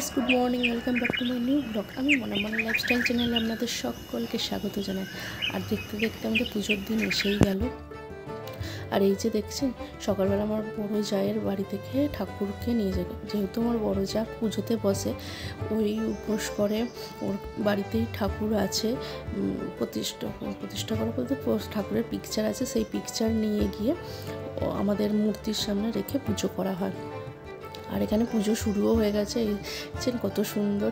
Guys, good morning, welcome back to my new blog. আমি মনে lifestyle চ্যানেলে আপনাদের সকলকে স্বাগত জানাই। আর দেখতে দেখতে আমাদের পুজোর দিন এসেই গেল। আর এই যে দেখছেন, সকালবেলা আমার বড় জায়ের বাড়ি থেকে ঠাকুরকে নিয়ে যাবে। যেহেতু আমার বড় যা পুজোতে বসে, ওই উপোস করে, ওর বাড়িতেই ঠাকুর আছে প্রতিষ্ঠা করা বলতে ঠাকুরের পিকচার আছে, সেই পিকচার নিয়ে গিয়ে আমাদের মূর্তির সামনে রেখে পুজো করা হয়। আর এখানে পুজো শুরুও হয়ে গেছে। দেখছেন কত সুন্দর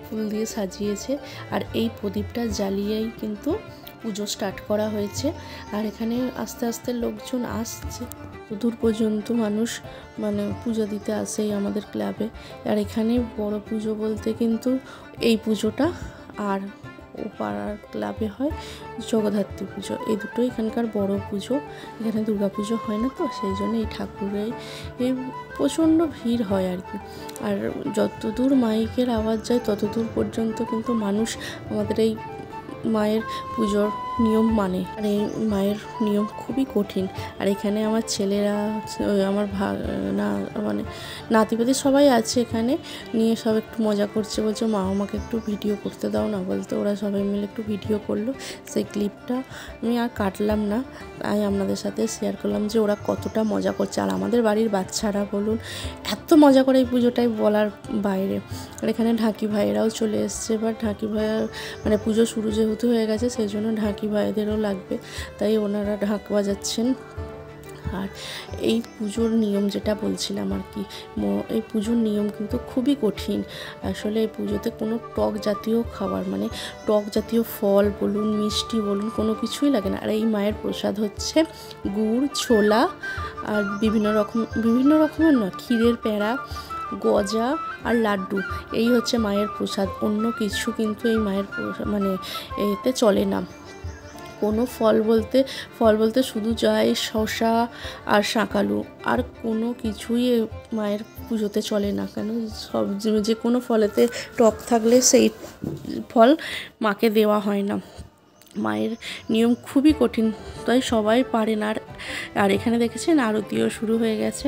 ফুল দিয়ে সাজিয়েছে। আর এই প্রদীপটা জ্বালিয়েই কিন্তু পুজো স্টার্ট করা হয়েছে। আর এখানে আস্তে আস্তে লোকজন আসছে, দূর পর্যন্ত মানুষ পুজো দিতে আসেই আমাদের ক্লাবে। আর এখানে বড় পুজো বলতে কিন্তু এই পুজোটা, আর ও পাড়ার ক্লাবে হয় জগদ্ধাত্রী পুজো। এই দুটো এখানকার বড় পুজো। এখানে দুর্গা পুজো হয় না, তো সেই জন্য এই ঠাকুরের এই প্রচণ্ড ভিড় হয় আর কি। আর যতদূর মাইকের আওয়াজ যায় ততদূর পর্যন্ত কিন্তু মানুষ আমাদের এই মায়ের পুজোর নিয়ম মানে। আর এই মায়ের নিয়ম খুবই কঠিন। আর এখানে আমার ছেলেরা, আমার নাতিপাতি সবাই আছে এখানে, নিয়ে সব একটু মজা করছে, বলছে মা আমাকে একটু ভিডিও করতে দাও না। বলতে ওরা সবাই মিলে একটু ভিডিও করলো। সেই ক্লিপটা আমি আর কাটলাম না, তাই আপনাদের সাথে শেয়ার করলাম যে ওরা কতটা মজা করছে। আর আমাদের বাড়ির বাচ্চারা বলুন, এত মজা করে এই পুজোটাই বলার বাইরে। আর এখানে ঢাকি ভাইয়েরাও চলে এসছে। এবার ঢাকি ভাইয়ের পুজো শুরু যেহেতু হয়ে গেছে, সেই জন্য ঢাকি ভাইদেরও লাগবে, তাই ওনারা ঢাক বাজাচ্ছেন। আর এই পুজোর নিয়ম যেটা বলছিলাম আর কি, এই পুজোর নিয়ম কিন্তু খুবই কঠিন। আসলে এই পুজোতে কোনো টক জাতীয় খাবার টক জাতীয় ফল বলুন, মিষ্টি বলুন, কোনো কিছুই লাগে না। আর এই মায়ের প্রসাদ হচ্ছে গুড়, ছোলা আর বিভিন্ন রকমের নয়, ক্ষীরের প্যাড়া, গজা আর লাড্ডু, এই হচ্ছে মায়ের প্রসাদ। অন্য কিছু কিন্তু এই মায়ের এতে চলে না। কোনো ফল বলতে শুধু যায় শসা আর শাঁকালু, আর কোনো কিছুই মায়ের পুজোতে চলে না। কেন, সব যে কোনো ফলেতে টক থাকলে সেই ফল মাকে দেওয়া হয় না। মায়ের নিয়ম খুবই কঠিন, তাই সবাই পারে না। আর এখানে দেখেছেন আরতিও শুরু হয়ে গেছে।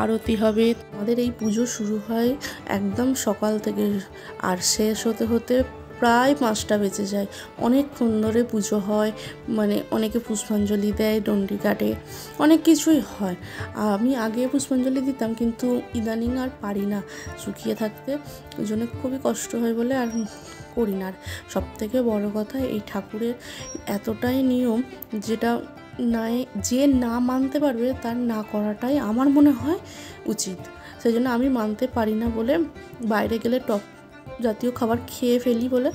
আরতি হবে। আমাদের এই পুজো শুরু হয় একদম সকাল থেকে, আর শেষ হতে হতে প্রায় 5টা বেজে যায়। অনেকক্ষণ ধরে পুজো হয়। অনেকে পুষ্পাঞ্জলি দেয়, ডন্ডি কাটে, অনেক কিছুই হয়। আমি আগে পুষ্পাঞ্জলি দিতাম, কিন্তু ইদানিং আর পারি না শুকিয়ে থাকতে, ওই জন্য খুবই কষ্ট হয় বলে আর করি না। আর সবথেকে বড় কথা, এই ঠাকুরের এতটাই নিয়ম, যেটা যে না মানতে পারবে তার না করাটাই আমার মনে হয় উচিত। সেই জন্য আমি মানতে পারি না বলে বাইরে গেলে টক জাতীয় খাবার খেয়ে ফেলি বলে,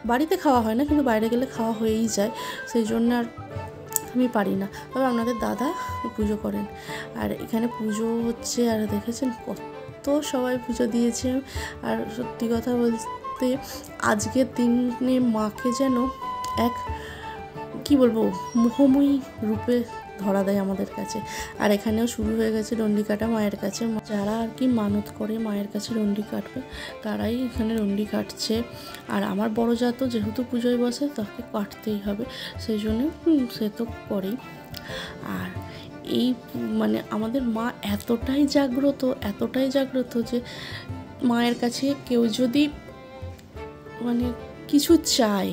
বাড়িতে খাওয়া হয় না কিন্তু বাইরে গেলে খাওয়া হয়েই যায়, সেই জন্য আর আমি পারি না। তবে আপনাদের দাদা পুজো করেন। আর এখানে পুজো হচ্ছে, আর দেখেছেন কত সবাই পুজো দিয়েছে। আর সত্যি কথা বলতে আজকের দিনে মাকে যেন এক মোহময়ী রূপে ধরা দেয় আমাদের কাছে। আর এখানেও শুরু হয়ে গেছে ডন্ডি কাটা মায়ের কাছে। যারা আর কি মানত করে মায়ের কাছে ডন্ডি কাটবে, তারাই এখানে ডন্ডি কাটছে। আর আমার বড় যা তো যেহেতু পুজোয় বসে, তাকে কাটতেই হবে, সেই জন্য সে তো করেই। আর এই আমাদের মা এতটাই জাগ্রত যে মায়ের কাছে কেউ যদি কিছু চায়,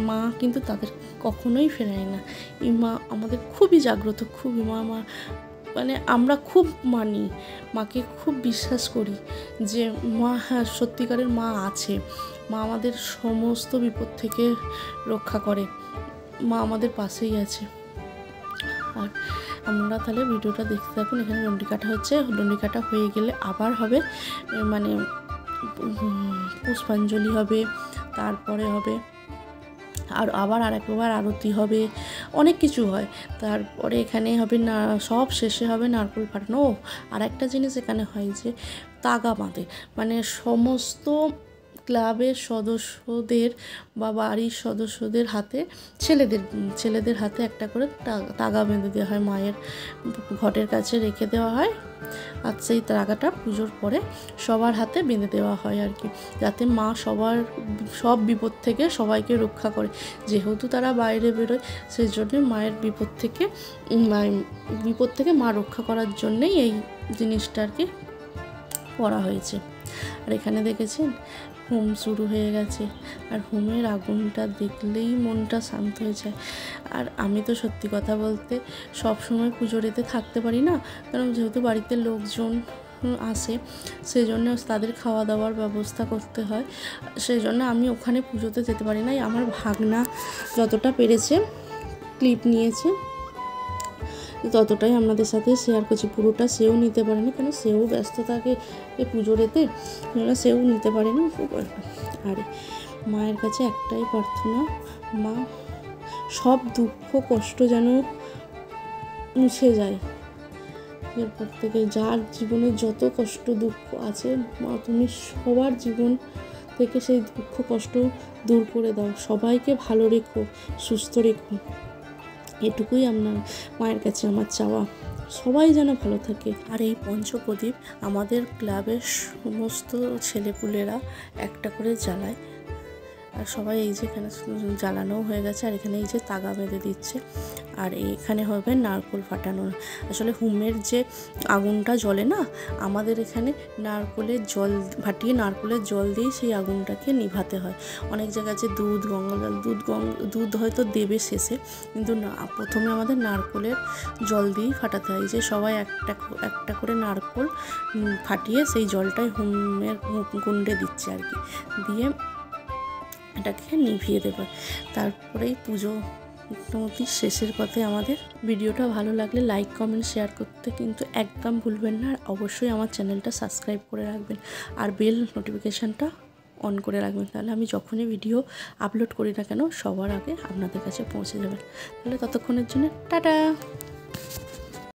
মা কিন্তু তাদের কখনোই ফেরায় না। এই মা আমাদের খুবই জাগ্রত, খুবই মা আমরা খুব মানি মাকে, খুব বিশ্বাস করি যে মা, হ্যাঁ সত্যিকারের মা আছে। মা আমাদের সমস্ত বিপদ থেকে রক্ষা করে, মা আমাদের পাশেই আছে। আর আমরা তাহলে ভিডিওটা দেখতে থাকুন। এখানে ডন্ডি কাটা হচ্ছে, ডন্ডি কাটা হয়ে গেলে আবার হবে পুষ্পাঞ্জলি হবে, তারপরে হবে আর একবার আরতি হবে, অনেক কিছু হয়। তারপরে এখানে হবে না, সব শেষে হবে নারকেল ফাটানো। আর একটা জিনিস এখানে হয় যে তাগা বাঁধে, সমস্ত ক্লাবের সদস্যদের বা বাড়ির সদস্যদের হাতে, ছেলেদের হাতে একটা করে তাগা বেঁধে দেওয়া হয়, মায়ের ঘটের কাছে রেখে দেওয়া হয়। আর সেই তাগাটা পুজোর পরে সবার হাতে বেঁধে দেওয়া হয় আর কি, যাতে মা সব বিপদ থেকে সবাইকে রক্ষা করে। যেহেতু তারা বাইরে বেরোয়, সেই জন্য মায়ের বিপদ থেকে মা রক্ষা করার জন্যেই এই জিনিসটা আর কি করা হয়েছে। আর এখানে দেখেছেন হোম শুরু হয়ে গেছে, আর হোমের আগুনটা দেখলেই মনটা শান্ত হয়ে যায়। আর আমি তো সত্যি কথা বলতে সব সময় পুজোরেতে থাকতে পারি না, কারণ যেহেতু বাড়িতে লোকজন আসে, সেই জন্য তাদের খাওয়া দাওয়ার ব্যবস্থা করতে হয়, সেই জন্য আমি ওখানে পুজোতে যেতে পারি না। আমার ভাগনা যতটা পেরেছে ক্লিপ নিয়েছে, ততটাই আপনাদের সাথে শেয়ার করছি, পুরোটা সেও নিতে পারেনি, কেন সেও ব্যস্ত থাকে এই পুজোরেতে, সেও নিতে পারেনি। আর মায়ের কাছে একটাই প্রার্থনা, মা সব দুঃখ কষ্ট যেন মুছে যায় এরপর থেকে, যার জীবনে যত কষ্ট দুঃখ আছে মা তুমি সবার জীবন থেকে সেই দুঃখ কষ্ট দূর করে দাও, সবাইকে ভালো রেখো, সুস্থ রেখো, এটুকুই আপনার মায়ের কাছে আমার চাওয়া, সবাই যেন ভালো থাকে। আর এই পঞ্চপ্রদীপ আমাদের ক্লাবের সমস্ত ছেলেপুলেরা একটা করে জ্বালায়, আর সবাই এই যে এখানে জ্বালানো হয়ে গেছে, আর এখানে এই যে তাগা বেঁধে দিচ্ছে, আর এখানে হবে নারকোল ফাটানো। আসলে হোমের যে আগুনটা জ্বলে না, আমাদের এখানে নারকোলের জল ফাটিয়ে নারকোলের জল দিয়েই সেই আগুনটাকে নিভাতে হয়। অনেক জায়গায় আছে দুধ, গঙ্গা জল, দুধ হয়তো দেবে শেষে, কিন্তু না, প্রথমে আমাদের নারকোলের জল দিয়েই ফাটাতে হয়। যে সবাই একটা করে নারকোল ফাটিয়ে সেই জলটাই হোমের কুণ্ডে দিচ্ছে আর কি, দিয়ে এটাকে নিভিয়ে দেবে, তারপরেই পুজো মোটামুটি শেষের পথে আমাদের। ভিডিওটা ভালো লাগলে লাইক কমেন্ট শেয়ার করতে কিন্তু একদম ভুলবেন না, আর অবশ্যই আমার চ্যানেলটা সাবস্ক্রাইব করে রাখবেন, আর বেল নোটিফিকেশানটা অন করে রাখবেন, তাহলে আমি যখনই ভিডিও আপলোড করি না কেন সবার আগে আপনাদের কাছে পৌঁছে যাবেন। তাহলে ততক্ষণের জন্য টাটা।